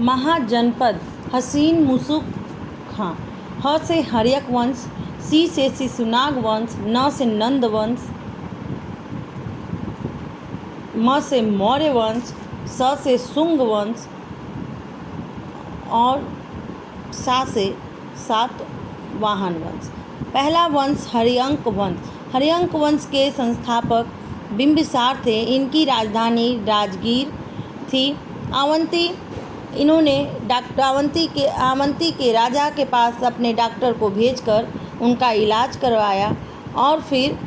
महाजनपद हसीन मुसुक खां। ह से हर्यक वंश, सी से शिशुनाग वंश, न से नंद वंश, म से मौर्य वंश, स से शुंग वंश और सा से सातवाहन वंश। पहला वंश हर्यंक वंश। हर्यंक वंश के संस्थापक बिंबिसार थे। इनकी राजधानी राजगीर थी। इन्होंने अवंती के राजा के पास अपने डॉक्टर को भेजकर उनका इलाज करवाया और फिर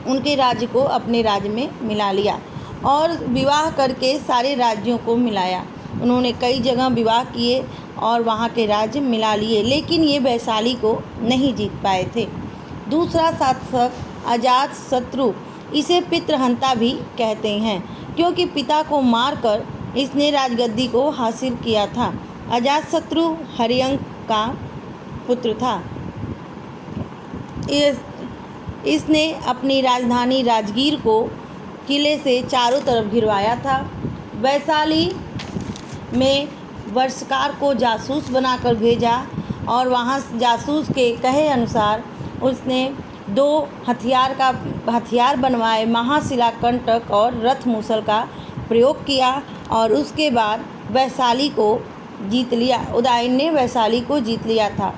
उनके राज्य को अपने राज्य में मिला लिया और विवाह करके सारे राज्यों को मिलाया। उन्होंने कई जगह विवाह किए और वहाँ के राज्य मिला लिए, लेकिन ये वैशाली को नहीं जीत पाए थे। दूसरा शासक अजातशत्रु, इसे पितृहंता भी कहते हैं क्योंकि पिता को मारकर इसने राजगद्दी को हासिल किया था। अजातशत्रु हर्यंक का पुत्र था। इसने अपनी राजधानी राजगीर को किले से चारों तरफ घिरवाया था। वैशाली में वर्षकार को जासूस बनाकर भेजा और वहाँ जासूस के कहे अनुसार उसने 2 हथियार बनवाए, महाशिलाकंटक और रथ मूसल का प्रयोग किया और उसके बाद वैशाली को जीत लिया। उदयन ने वैशाली को जीत लिया था।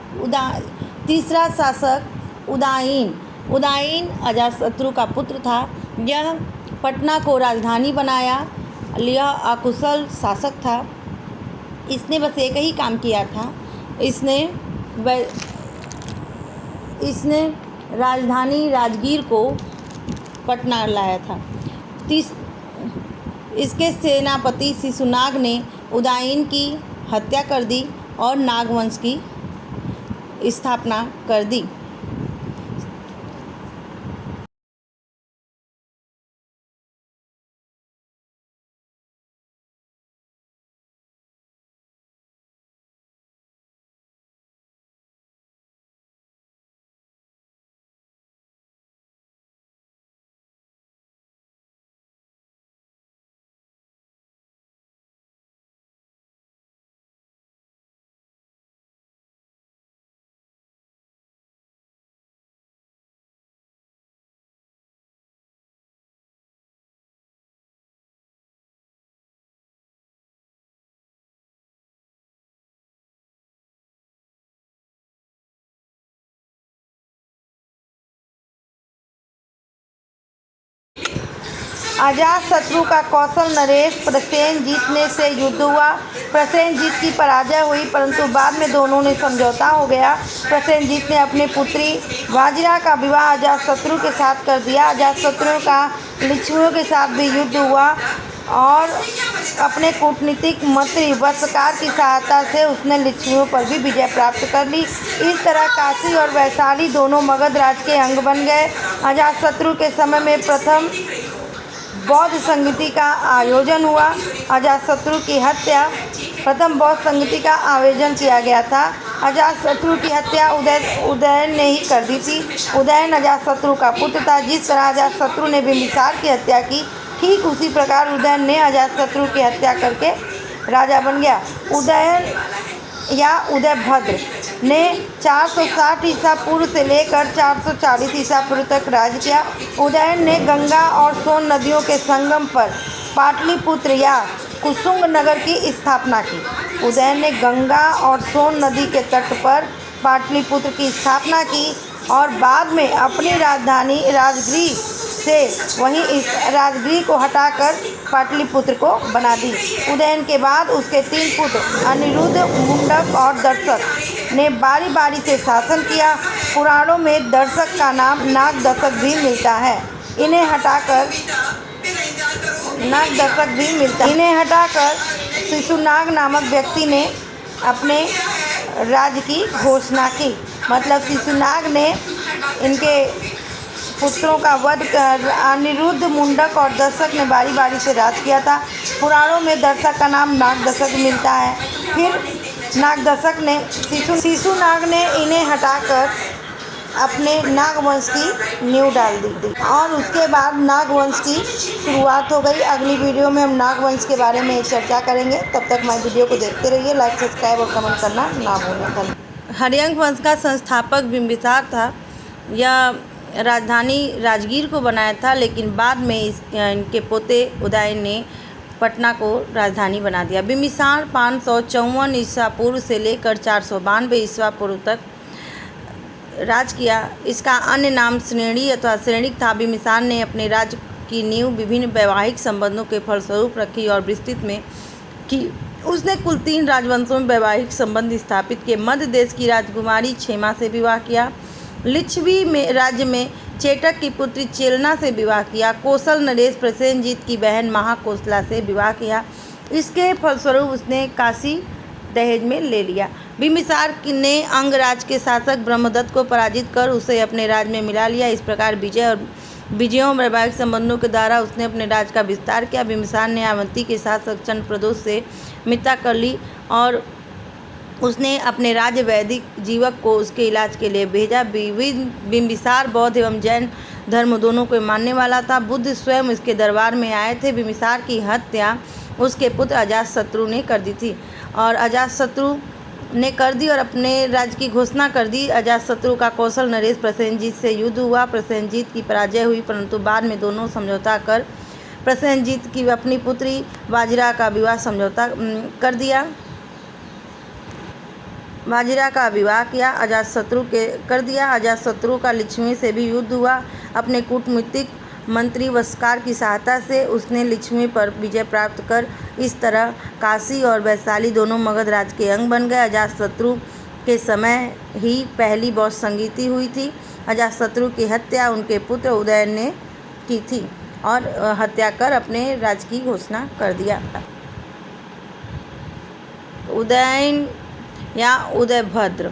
तीसरा शासक उदयन अजातशत्रु का पुत्र था। यह पटना को राजधानी बनाया। यह अकुशल शासक था। इसने बस एक ही काम किया था, इसने राजधानी राजगीर को पटना लाया था। इसके सेनापति शिशुनाग ने उदयन की हत्या कर दी और नागवंश की स्थापना कर दी। अजातशत्रु का कौशल नरेश प्रसेनजीत से युद्ध हुआ। प्रसेनजीत की पराजय हुई, परंतु बाद में दोनों ने समझौता हो गया। प्रसेनजीत ने अपनी पुत्री वाजिरा का विवाह अजातशत्रु के साथ कर दिया। अजातशत्रु का लिच्छवियों के साथ भी युद्ध हुआ और अपने कूटनीतिक मंत्री वर्षकार की सहायता से उसने लिच्छवियों पर भी विजय प्राप्त कर ली। इस तरह काशी और वैशाली दोनों मगध राज के अंग बन गए। अजातशत्रु के समय में प्रथम बौद्ध संगति का आयोजन हुआ। अजातशत्रु की हत्या प्रथम बौद्ध संगति का आयोजन किया गया था। अजातशत्रु की हत्या उदयन ने ही कर दी थी। उदयन अजातशत्रु का पुत्र था। जिस तरह अजातशत्रु ने बिंबिसार की हत्या की, ठीक उसी प्रकार उदयन ने अजातशत्रु की हत्या करके राजा बन गया। उदयन या उदयभद्र ने 460 ईसा पूर्व से लेकर 440 ईसा पूर्व तक राज किया। उदयन ने गंगा और सोन नदियों के संगम पर पाटलिपुत्र या कुसुंग नगर की स्थापना की। उदयन ने गंगा और सोन नदी के तट पर पाटलिपुत्र की स्थापना की और बाद में अपनी राजधानी राजगृह से वहीं इस राजगृह को हटाकर पाटलिपुत्र को बना दी। उदयन के बाद उसके 3 पुत्र अनिरुद्ध, मुंडक और दर्शक ने बारी बारी से शासन किया। पुराणों में दर्शक का नाम नागदशक भी मिलता है। इन्हें हटाकर शिशुनाग नामक व्यक्ति ने अपने राज्य की घोषणा की। मतलब शिशुनाग ने इनके पुत्रों का वध कर अनिरुद्ध, मुंडक और दर्शक ने बारी बारी से राज किया था। पुराणों में दर्शक का नाम नागदशक मिलता है। फिर नागदशक ने शिशुनाग ने इन्हें हटाकर अपने नागवंश की नींव डाल दी और उसके बाद नागवंश की शुरुआत हो गई। अगली वीडियो में हम नागवंश के बारे में चर्चा करेंगे। तब तक हमारी वीडियो को देखते रहिए। लाइक, सब्सक्राइब और कमेंट करना ना भूलें। धन्यवाद। हर्यंक वंश का संस्थापक बिंबिसार था। यह राजधानी राजगीर को बनाया था, लेकिन बाद में इनके पोते उदयन ने पटना को राजधानी बना दिया। बिंबिसार 554 ईसा पूर्व से लेकर 492 ईसा पूर्व तक राज किया। इसका अन्य नाम श्रेणी अथवा श्रेणिक था। बिंबिसार ने अपने राज्य की नींव विभिन्न वैवाहिक संबंधों के फलस्वरूप रखी और विस्तृत में की। उसने कुल 3 राजवंशों में वैवाहिक संबंध स्थापित किए। मध्य देश की राजकुमारी क्षेमा से विवाह किया। लिच्छवी में राज्य में चेटक की पुत्री चेलना से विवाह किया। कौशल नरेश प्रसेनजीत की बहन महाकोसला से विवाह किया। इसके फलस्वरूप उसने काशी दहेज में ले लिया। बिंबिसार ने अंगराज के शासक ब्रह्मदत्त को पराजित कर उसे अपने राज्य में मिला लिया। इस प्रकार विजयों वैवाहिक संबंधों के द्वारा उसने अपने राज्य का विस्तार किया। बिंबिसार ने अवंती के शासक चंद्रप्रदोष से मित्रता कर ली और उसने अपने राज्य वैदिक जीवक को उसके इलाज के लिए भेजा। बिंबिसार बौद्ध एवं जैन धर्म दोनों को मानने वाला था। बुद्ध स्वयं इसके दरबार में आए थे। बिंबिसार की हत्या उसके पुत्र अजातशत्रु ने कर दी थी और अपने राज्य की घोषणा कर दी। अजातशत्रु का कौशल नरेश प्रसेनजीत से युद्ध हुआ। प्रसेनजीत की पराजय हुई, परंतु बाद में दोनों समझौता कर प्रसेनजीत की अपनी पुत्री वाजिरा का विवाह समझौता कर दिया। वाजिरा का विवाह किया अजातशत्रु का लिच्छवी से भी युद्ध हुआ। अपने कूटनीतिक मंत्री वस्कार की सहायता से उसने लिच्छवी पर विजय प्राप्त कर इस तरह काशी और वैशाली दोनों मगध राज्य के अंग बन गए। अजातशत्रु के समय ही पहली बौद्ध संगीति हुई थी। अजातशत्रु की हत्या उनके पुत्र उदयन ने की थी और हत्या कर अपने राज्य की घोषणा कर दिया। उदयन या उदयभद्र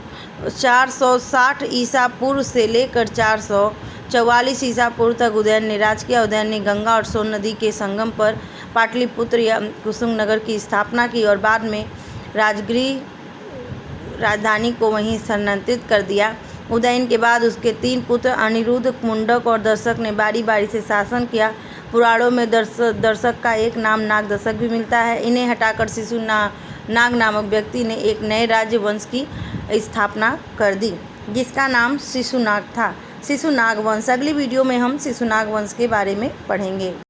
460 ईसा पूर्व से लेकर 444 ईसा पूर्व तक उदयन ने राज किया। उदयन ने गंगा और सोन नदी के संगम पर पाटलिपुत्र या कुसुम नगर की स्थापना की और बाद में राजधानी को वहीं स्थानांतरित कर दिया। उदयन के बाद उसके 3 पुत्र अनिरुद्ध, मुंडक और दर्शक ने बारी बारी से शासन किया। पुराणों में दर्शक का एक नाम नागदशक भी मिलता है। इन्हें हटाकर शिशुनाग नामक व्यक्ति ने एक नए राज्य वंश की स्थापना कर दी, जिसका नाम शिशुनाग था। शिशुनाग वंश। अगली वीडियो में हम शिशुनाग वंश के बारे में पढ़ेंगे।